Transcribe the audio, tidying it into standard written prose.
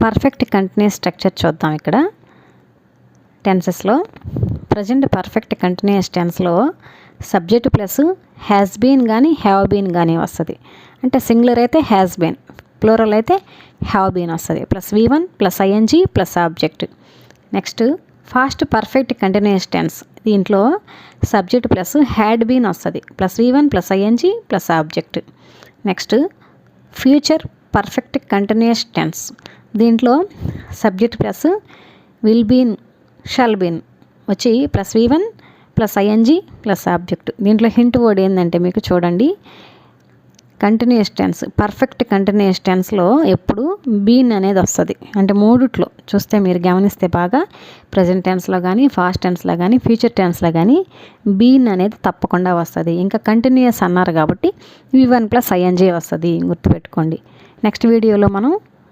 Perfect continuous structure చూద్దాం. ఇక్కడ టెన్సెస్లో ప్రజెంట్ పర్ఫెక్ట్ కంటిన్యూస్ టెన్స్లో సబ్జెక్ట్ ప్లస్ హ్యాస్ బీన్ కానీ హ్యావ్ బీన్ కానీ వస్తుంది. అంటే సింగులర్ అయితే హ్యాస్ బీన్, ప్లూరల్ అయితే హ్యావ్ బీన్ వస్తుంది. Plus V1 plus ING plus object. Next past perfect continuous tense, దీంట్లో సబ్జెక్ట్ ప్లస్ హ్యాడ్ బీన్ వస్తుంది. Plus V1 plus ING plus object. Next future perfect continuous tense, దీంట్లో subject plus will been shall been వచ్చి plus V1 plus ING plus object. దీంట్లో hint word ఏంటంటే మీకు చూడండి, continuous tense perfect continuous టెన్స్లో ఎప్పుడు been అనేది వస్తుంది. అంటే మూడిట్లో చూస్తే మీరు గమనిస్తే బాగా ప్రజెంట్ టెన్స్లో కానీ ఫాస్ట్ టెన్స్లో కానీ ఫ్యూచర్ టెన్స్లో కానీ బీన్ అనేది తప్పకుండా వస్తుంది. ఇంకా కంటిన్యూస్ అన్నారు కాబట్టి V1 ప్లస్ ING వస్తుంది, గుర్తుపెట్టుకోండి. నెక్స్ట్ వీడియోలో మనం